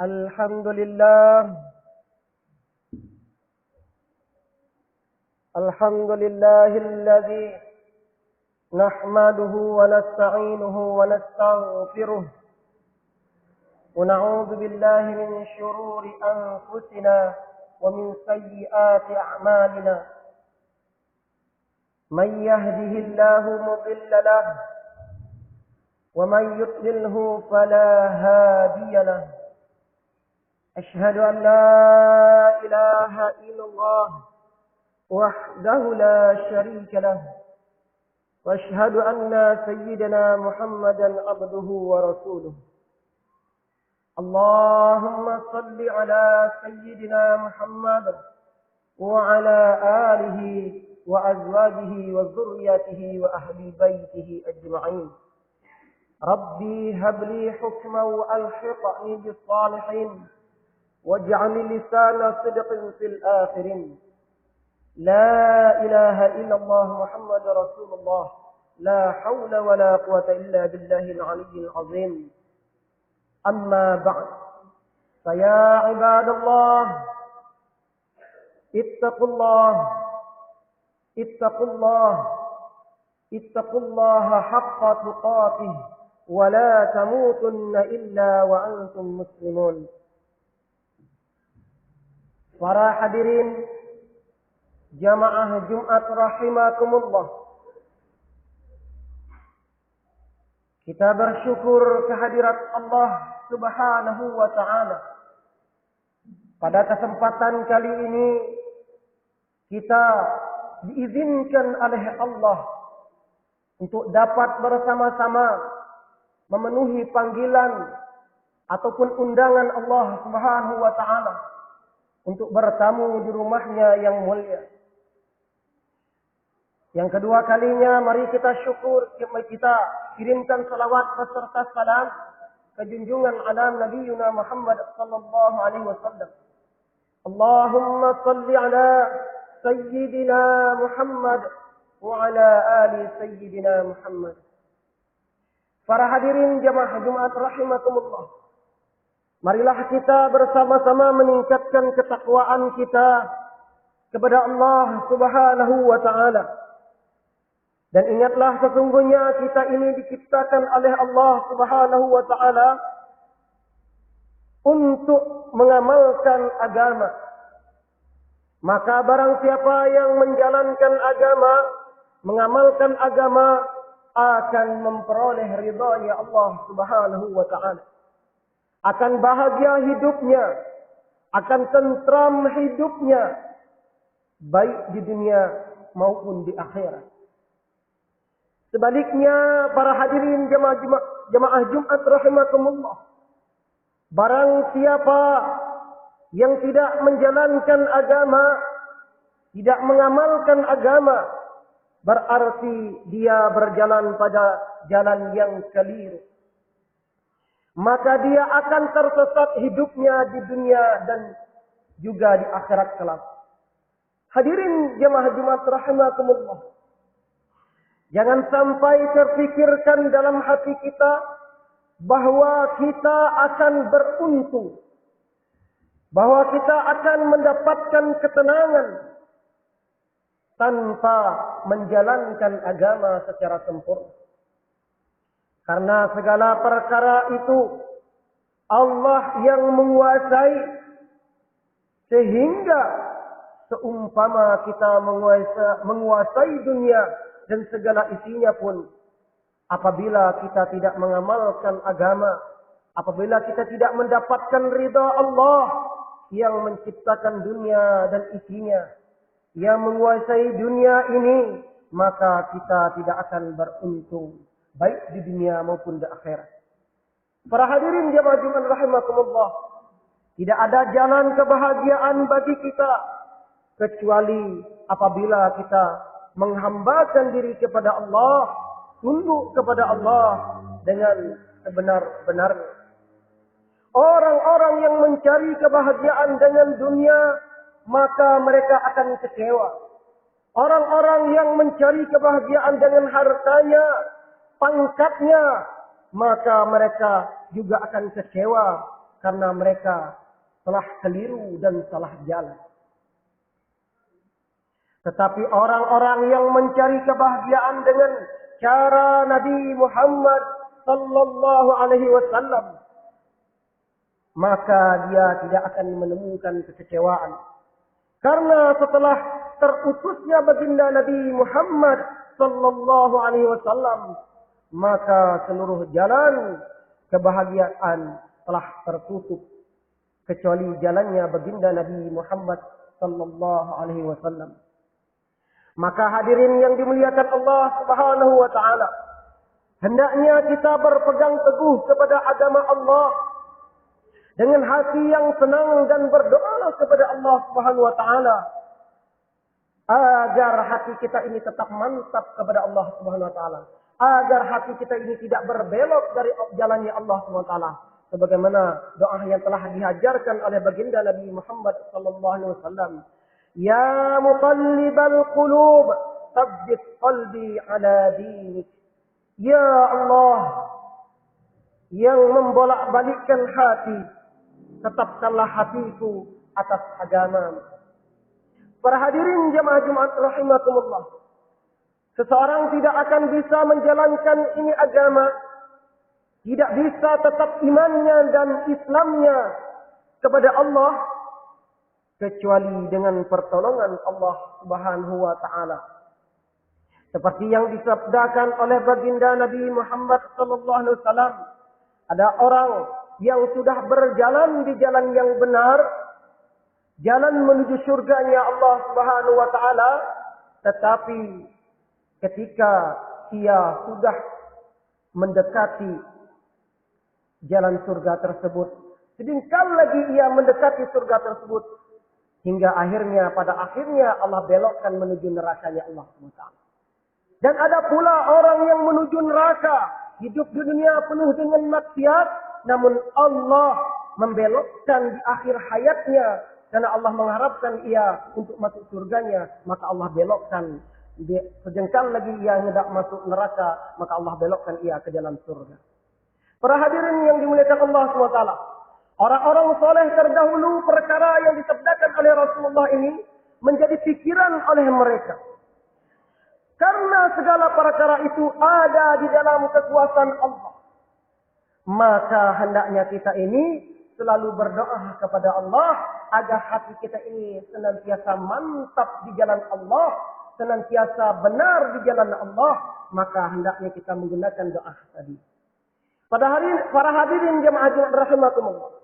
الحمد لله الحمد لله الذي نحمده ونستعينه ونستغفره ونعوذ بالله من شرور أنفسنا ومن سيئات أعمالنا من يهده الله مضل له ومن يضلله فلا هادي له أشهد أن لا إله إلا الله وحده لا شريك له وأشهد أن سيدنا محمدا عبده ورسوله اللهم صل على سيدنا محمد وعلى آله وأزواجه وذريته وأهل بيته أجمعين ربي هب لي حكما وألحقني بالصالحين واجعل لسان صدق في الآخرين لا إله إلا الله محمد رسول الله لا حول ولا قوة إلا بالله العلي العظيم أما بعد فيا عباد الله اتقوا الله اتقوا الله اتقوا الله حق تقاته ولا تموتن إلا وأنتم مسلمون. Para hadirin jamaah Jumat rahimakumullah. Kita bersyukur kehadirat Allah Subhanahu wa taala. Pada kesempatan kali ini kita diizinkan oleh Allah untuk dapat bersama-sama memenuhi panggilan ataupun undangan Allah Subhanahu wa taala untuk bertamu di rumahnya yang mulia. Yang kedua kalinya mari kita syukur, kita kirimkan salawat beserta salam ke junjungan alam Nabi Muhammad sallallahu alaihi wasallam. Allahumma salli ala sayyidina Muhammad wa ala ali sayyidina Muhammad. Para hadirin jamaah Jumat rahimakumullah. Marilah kita bersama-sama meningkatkan ketakwaan kita kepada Allah Subhanahu wa taala. Dan ingatlah sesungguhnya kita ini diciptakan oleh Allah Subhanahu wa taala untuk mengamalkan agama. Maka barang siapa yang menjalankan agama, mengamalkan agama akan memperoleh ridha Allah Subhanahu wa taala. Akan bahagia hidupnya, akan tentram hidupnya, baik di dunia maupun di akhirat. Sebaliknya, para hadirin jemaah Jumat rahimakumullah, barang siapa yang tidak menjalankan agama, tidak mengamalkan agama, berarti dia berjalan pada jalan yang keliru. Maka dia akan tersesat hidupnya di dunia dan juga di akhirat kelak. Hadirin jemaah Jumat rahimakumullah. Jangan sampai terfikirkan dalam hati kita bahwa kita akan beruntung. Bahwa kita akan mendapatkan ketenangan tanpa menjalankan agama secara sempurna. Karena segala perkara itu Allah yang menguasai, sehingga seumpama kita menguasai dunia dan segala isinya pun, apabila kita tidak mengamalkan agama, apabila kita tidak mendapatkan ridha Allah yang menciptakan dunia dan isinya, yang menguasai dunia ini, maka kita tidak akan beruntung baik di dunia maupun di akhirat. Para hadirin jemaah Jumat rahimakumullah, tidak ada jalan kebahagiaan bagi kita kecuali apabila kita menghambakan diri kepada Allah, tunduk kepada Allah dengan sebenar-benarnya. Orang-orang yang mencari kebahagiaan dengan dunia, maka mereka akan kecewa. Orang-orang yang mencari kebahagiaan dengan hartanya, pangkatnya, maka mereka juga akan kecewa karena mereka telah keliru dan salah jalan. Tetapi orang-orang yang mencari kebahagiaan dengan cara Nabi Muhammad sallallahu alaihi wasallam, maka dia tidak akan menemukan kekecewaan. Karena setelah terutusnya baginda Nabi Muhammad sallallahu alaihi wasallam, maka seluruh jalan kebahagiaan telah tertutup kecuali jalannya baginda Nabi Muhammad sallallahu alaihi wasallam. Maka hadirin yang dimuliakan Allah Subhanahu wa taala, hendaknya kita berpegang teguh kepada agama Allah dengan hati yang senang dan berdoa kepada Allah Subhanahu wa taala agar hati kita ini tetap mantap kepada Allah Subhanahu wa taala, agar hati kita ini tidak berbelok dari jalannya Allah Subhanahu wa taala, sebagaimana doa yang telah diajarkan oleh baginda Nabi Muhammad sallallahu alaihi wasallam, ya muqallibal qulub tsabbit qalbi ala dinik. Ya Allah yang membolak-balikkan hati, tetapkanlah hatiku atas agama. Para hadirin jemaah Jumat rahimakumullah, seseorang tidak akan bisa menjalankan ini agama, tidak bisa tetap imannya dan Islamnya kepada Allah kecuali dengan pertolongan Allah Subhanahu wa taala. Seperti yang disabdakan oleh baginda Nabi Muhammad sallallahu alaihi wasallam, ada orang yang sudah berjalan di jalan yang benar, jalan menuju surganya Allah Subhanahu wa taala, tetapi ketika ia sudah mendekati jalan surga tersebut, sedangkan lagi ia mendekati surga tersebut, hingga pada akhirnya Allah belokkan menuju nerakanya Allah SWT. Dan ada pula orang yang menuju neraka, hidup di dunia penuh dengan maksiat, namun Allah membelokkan di akhir hayatnya, karena Allah mengharapkan ia untuk masuk surganya, maka Allah belokkan. Sedangkan lagi ia hendak masuk neraka, maka Allah belokkan ia ke jalan surga. Para hadirin yang dimuliakan Allah SWT, orang-orang soleh terdahulu, perkara yang disabdakan oleh Rasulullah ini menjadi pikiran oleh mereka. Karena segala perkara itu ada di dalam kekuasaan Allah, maka hendaknya kita ini selalu berdoa kepada Allah agar hati kita ini senantiasa mantap di jalan Allah, senantiasa benar di jalan Allah. Maka hendaknya kita menggunakan doa tadi. Para hadirin jemaah Jumat rahimakumullah,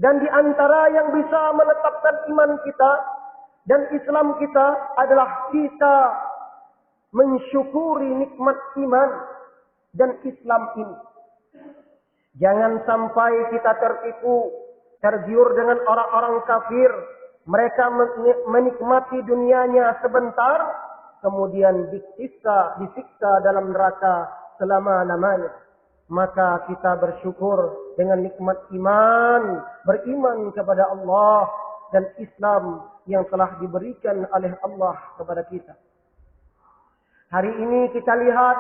dan di antara yang bisa menetapkan iman kita dan Islam kita adalah kita mensyukuri nikmat iman dan Islam ini. Jangan sampai kita tergiur dengan orang-orang kafir. Mereka menikmati dunianya sebentar, kemudian disiksa dalam neraka selama-lamanya. Maka kita bersyukur dengan nikmat iman, beriman kepada Allah dan Islam yang telah diberikan oleh Allah kepada kita. Hari ini kita lihat,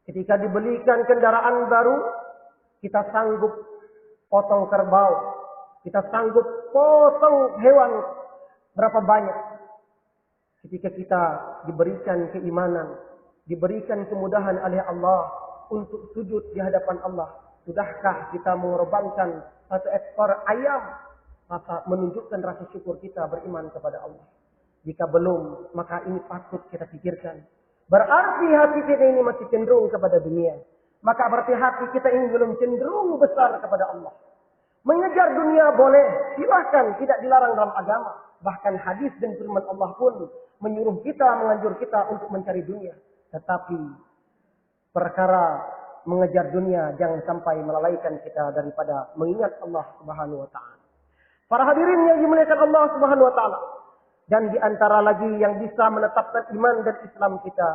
ketika dibelikan kendaraan baru, kita sanggup potong kerbau, kita sanggup potong hewan berapa banyak. Ketika kita diberikan keimanan, diberikan kemudahan oleh Allah untuk sujud di hadapan Allah, sudahkah kita mengorbankan satu ekor ayam? Maka menunjukkan rasa syukur kita beriman kepada Allah. Jika belum, maka ini patut kita pikirkan. Berarti hati kita ini masih cenderung kepada dunia. Maka berarti hati kita ini belum cenderung besar kepada Allah. Mengejar dunia boleh, silahkan, tidak dilarang dalam agama. Bahkan hadis dan firman Allah pun menyuruh kita, menganjur kita untuk mencari dunia. Tetapi perkara mengejar dunia jangan sampai melalaikan kita daripada mengingat Allah Subhanahu wa taala. Para hadirin yang dimuliakan Allah Subhanahu wa taala, dan di antara lagi yang bisa menetapkan iman dan Islam kita,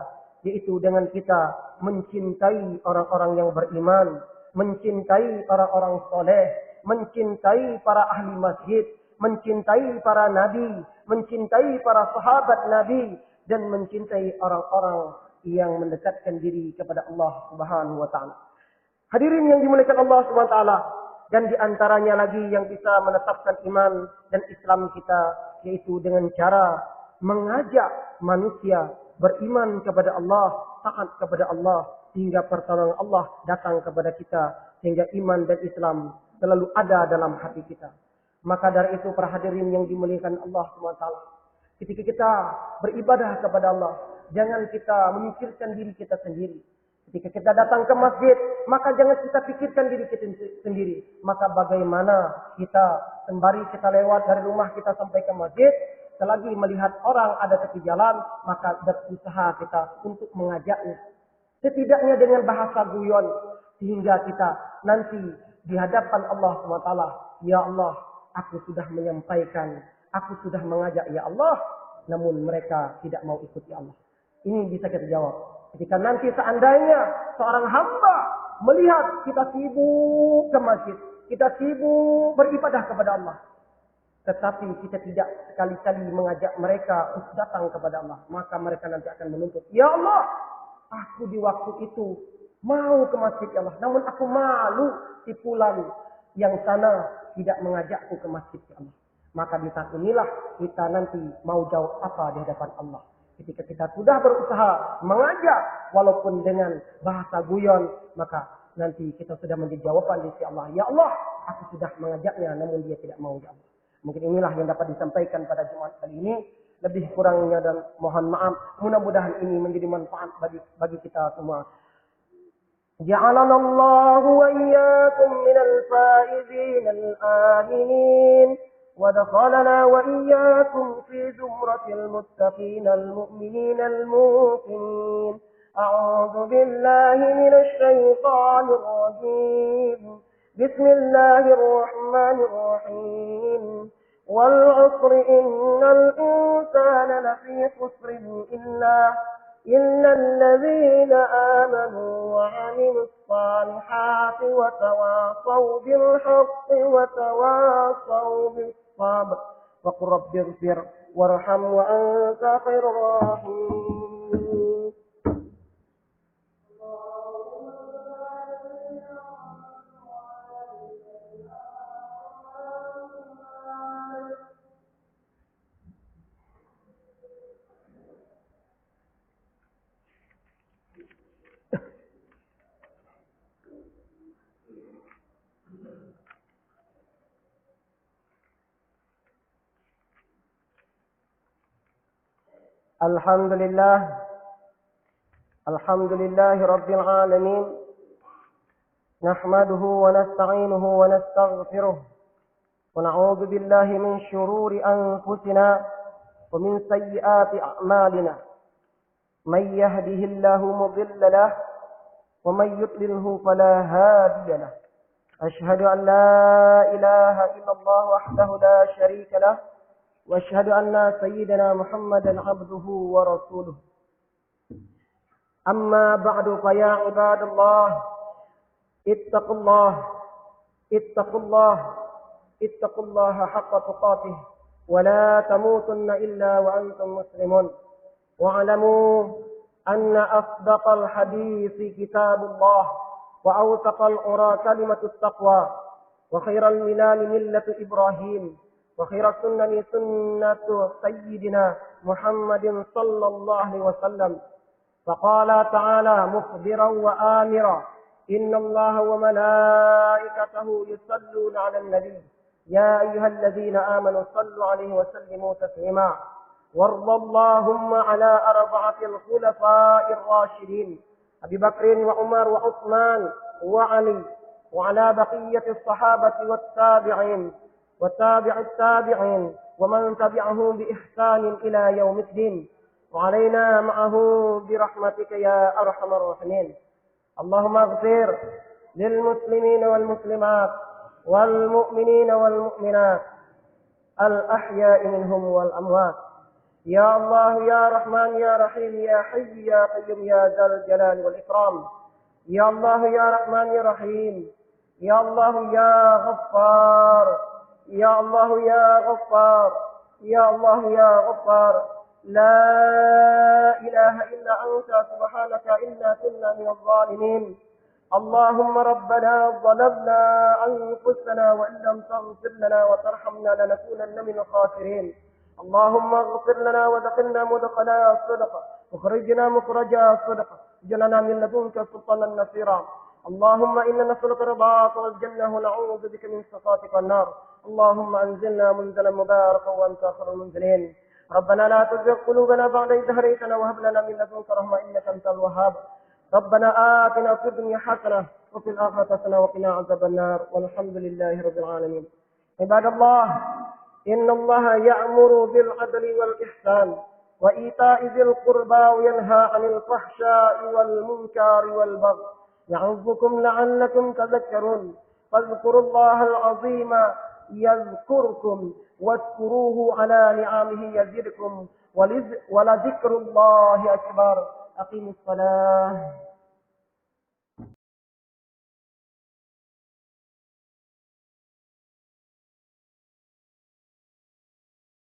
yaitu dengan kita mencintai orang-orang yang beriman, mencintai orang-orang soleh, mencintai para ahli masjid, mencintai para nabi, mencintai para sahabat nabi, dan mencintai orang-orang yang mendekatkan diri kepada Allah Subhanahu wa taala. Hadirin yang dimuliakan Allah Subhanahu wa taala, Dan di antaranya lagi yang bisa menetapkan iman dan Islam kita, yaitu dengan cara mengajak manusia beriman kepada Allah, taat kepada Allah, hingga pertolongan Allah datang kepada kita, sehingga iman dan Islam selalu ada dalam hati kita. Maka dari itu para hadirin yang dimuliakan Allah SWT, ketika kita beribadah kepada Allah, jangan kita memikirkan diri kita sendiri. Ketika kita datang ke masjid, maka jangan kita pikirkan diri kita sendiri. Maka bagaimana kita sembari kita lewat dari rumah kita sampai ke masjid, selagi melihat orang ada tepi jalan, maka berusaha kita untuk mengajaknya. Setidaknya dengan bahasa guyon, sehingga kita nanti di hadapan Allah SWT, ya Allah, aku sudah menyampaikan, aku sudah mengajak ya Allah, namun mereka tidak mau ikut ya Allah. Ini bisa kita jawab. Ketika nanti seandainya seorang hamba melihat kita sibuk ke masjid, kita sibuk beribadah kepada Allah, tetapi kita tidak sekali-kali mengajak mereka untuk datang kepada Allah, maka mereka nanti akan menuntut, ya Allah, aku di waktu itu mau ke masjid ya Allah, namun aku malu si fulan yang sana tidak mengajakku ke masjid ya Allah. Maka di saat inilah kita nanti mau jawab apa di hadapan Allah. Ketika kita sudah berusaha mengajak walaupun dengan bahasa guyon, maka nanti kita sudah menjadi jawaban di sisi Allah. Ya Allah, aku sudah mengajaknya namun dia tidak mau ya Allah. Mungkin inilah yang dapat disampaikan pada Jumat kali ini. Lebih kurangnya dan mohon maaf. Mudah-mudahan ini menjadi manfaat bagi kita semua. جعلنا الله وإياكم من الفائزين الآمنين ودخلنا وإياكم في زمرة المتقين المؤمنين الموقنين أعوذ بالله من الشيطان الرجيم بسم الله الرحمن الرحيم والعصر إن الإنسان لفي خسر إلا الذين آمنوا وعملوا الصالحات وتواصوا بالحق وتواصوا بالصبر وقل رب اغفر وارحم وأنت خير الراحمين. الحمد لله رب العالمين نحمده ونستعينه ونستغفره ونعوذ بالله من شرور أنفسنا ومن سيئات أعمالنا من يهده الله مضل له ومن يضلله فلا هادي له أشهد أن لا إله إلا الله وحده لا شريك له وأشهد أن سيدنا محمدا عبده ورسوله أما بعد فيا عباد الله اتقوا الله حق تقاته ولا تموتن إلا وأنتم مسلمون واعلموا أن أصدق الحديث كتاب الله وأوثق العرى كلمة التقوى وخير الملال ملة إبراهيم وخير السنن سنة سيدنا محمد صلى الله عليه وسلم فقال تعالى مخبرا وآمرا إن الله وملائكته يصلون على النبي يا أيها الذين آمنوا صلوا عليه وسلموا تسليما وارض اللهم على أربعة الخلفاء الراشدين أبي بكر وعمر وعثمان وعلي وعلى بقية الصحابة والتابعين وتابع التابعين ومن تبعهم بإحسان إلى يوم الدين وعلينا معه برحمتك يا أرحم الراحمين. اللهم اغفر للمسلمين والمسلمات والمؤمنين والمؤمنات الأحياء منهم والأموات يا الله يا رحمن يا رحيم يا حي يا قيوم يا ذا الجلال والإكرام يا الله يا رحمن يا رحيم يا الله يا غفار يا الله يا غفار يا الله يا غفار لا إله إلا أنت سبحانك إنا كنا من الظالمين اللهم ربنا ظلمنا أنفسنا وإن لم تغفر لنا وترحمنا لنكونن من الخاسرين. اللهم اغفر لنا ودخلنا مدخلا صدق، اخرجنا مخرجا صدق، اجعلنا من لدنك سلطانا نصيرا. اللهم إنا نسألك رضاك والجنة ونعوذ بك من سخطك والنار. اللهم أنزلنا منزلا مباركا وأنت خير المنزلين. ربنا لا تزغ قلوبنا بعد إذ هديتنا وهب لنا من لدنك رحمة إنك أنت الوهاب. ربنا آتنا في الدنيا حسنة وفي الآخرة حسنة وقنا عذاب النار والحمد لله رب العالمين. عباد الله، إن الله يأمر بالعدل والإحسان وإيتاء ذي القربى وينهى عن الفحشاء والمنكر والبغي يعظكم لعلكم تذكرون. فاذكروا الله العظيم يذكركم واذكروه على نعمه يزدكم ولذكر الله أكبر. أقيموا الصلاة.